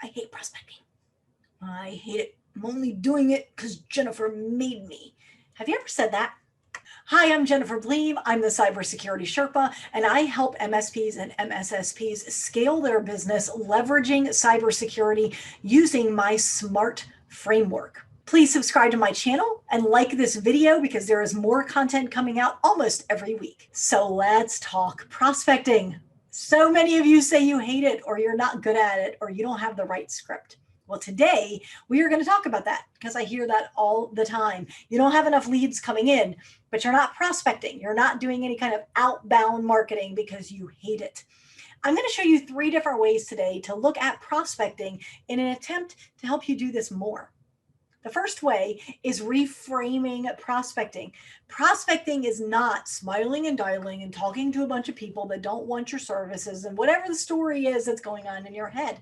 I hate prospecting. I hate it. I'm only doing it because Jennifer made me. Have you ever said that? Hi, I'm Jennifer Bleam. I'm the Cybersecurity Sherpa, and I help MSPs and MSSPs scale their business leveraging cybersecurity using my SMART framework. Please subscribe to my channel and like this video because there is more content coming out almost every week. So let's talk prospecting. So many of you say you hate it, or you're not good at it, or you don't have the right script. Well, today we are going to talk about that because I hear that all the time. You don't have enough leads coming in, but you're not prospecting. You're not doing any kind of outbound marketing because you hate it. I'm going to show you 3 different ways today to look at prospecting in an attempt to help you do this more. The first way is reframing prospecting. Prospecting is not smiling and dialing and talking to a bunch of people that don't want your services and whatever the story is that's going on in your head.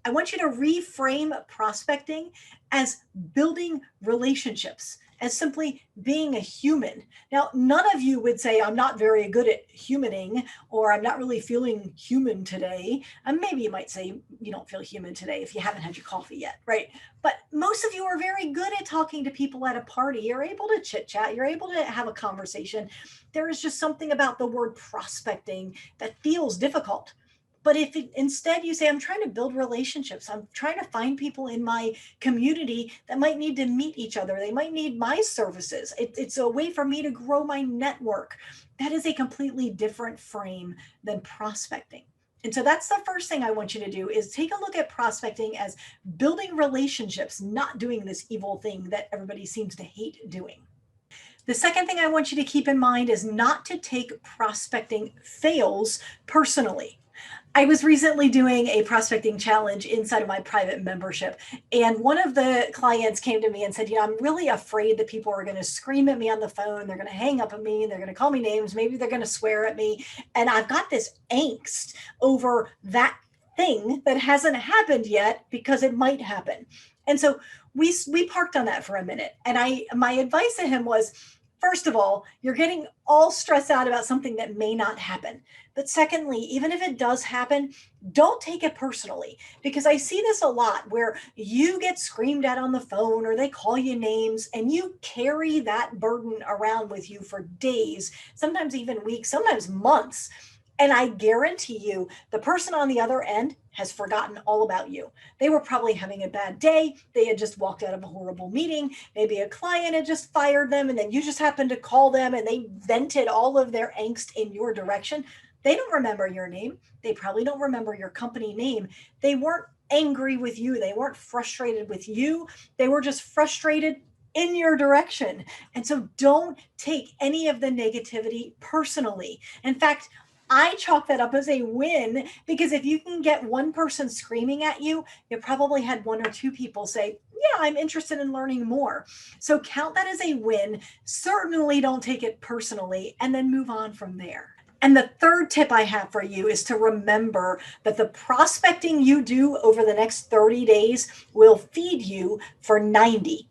I want you to reframe prospecting as building relationships, as simply being a human. Now, none of you would say, I'm not very good at humaning, or I'm not really feeling human today. And maybe you might say you don't feel human today if you haven't had your coffee yet, right? But most of you are very good at talking to people at a party. You're able to chit chat. You're able to have a conversation. There is just something about the word prospecting that feels difficult. But if instead you say, I'm trying to build relationships, I'm trying to find people in my community that might need to meet each other. They might need my services. It's a way for me to grow my network. That is a completely different frame than prospecting. And so that's the first thing I want you to do is take a look at prospecting as building relationships, not doing this evil thing that everybody seems to hate doing. The second thing I want you to keep in mind is not to take prospecting fails personally. I was recently doing a prospecting challenge inside of my private membership. And one of the clients came to me and said, I'm really afraid that people are going to scream at me on the phone. They're going to hang up at me. They're going to call me names. Maybe they're going to swear at me. And I've got this angst over that thing that hasn't happened yet because it might happen. And so we parked on that for a minute. And my advice to him was, first of all, you're getting all stressed out about something that may not happen. But secondly, even if it does happen, don't take it personally, because I see this a lot where you get screamed at on the phone or they call you names and you carry that burden around with you for days, sometimes even weeks, sometimes months. And I guarantee you, the person on the other end has forgotten all about you. They were probably having a bad day. They had just walked out of a horrible meeting. Maybe a client had just fired them, and then you just happened to call them and they vented all of their angst in your direction. They don't remember your name. They probably don't remember your company name. They weren't angry with you. They weren't frustrated with you. They were just frustrated in your direction. And so don't take any of the negativity personally. In fact, I chalk that up as a win, because if you can get one person screaming at you, you probably had 1 or 2 people say, yeah, I'm interested in learning more. So count that as a win. Certainly don't take it personally, and then move on from there. And the third tip I have for you is to remember that the prospecting you do over the next 30 days will feed you for 90.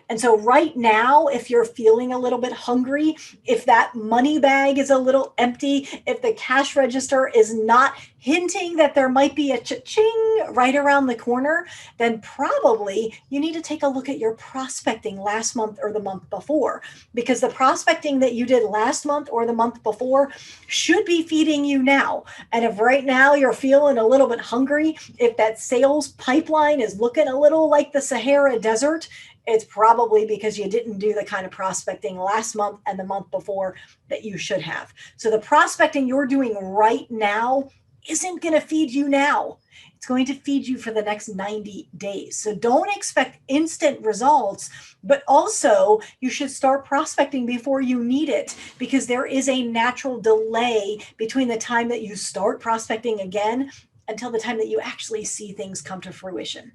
And so right now, if you're feeling a little bit hungry, if that money bag is a little empty, if the cash register is not hinting that there might be a cha-ching right around the corner, then probably you need to take a look at your prospecting last month or the month before, because the prospecting that you did last month or the month before should be feeding you now. And if right now you're feeling a little bit hungry, if that sales pipeline is looking a little like the Sahara Desert, it's probably because you didn't do the kind of prospecting last month and the month before that you should have. So the prospecting you're doing right now isn't going to feed you now. It's going to feed you for the next 90 days. So don't expect instant results, but also you should start prospecting before you need it, because there is a natural delay between the time that you start prospecting again until the time that you actually see things come to fruition.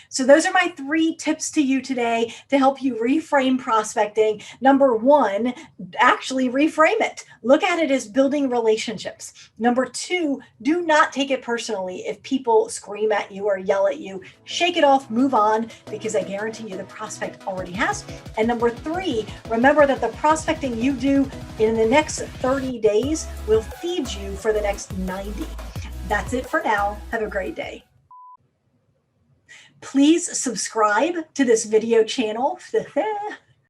So those are my 3 tips to you today to help you reframe prospecting. Number 1, actually reframe it. Look at it as building relationships. Number 2, do not take it personally if people scream at you or yell at you. Shake it off, move on, because I guarantee you the prospect already has. And number 3, remember that the prospecting you do in the next 30 days will feed you for the next 90. That's it for now. Have a great day. Please subscribe to this video channel.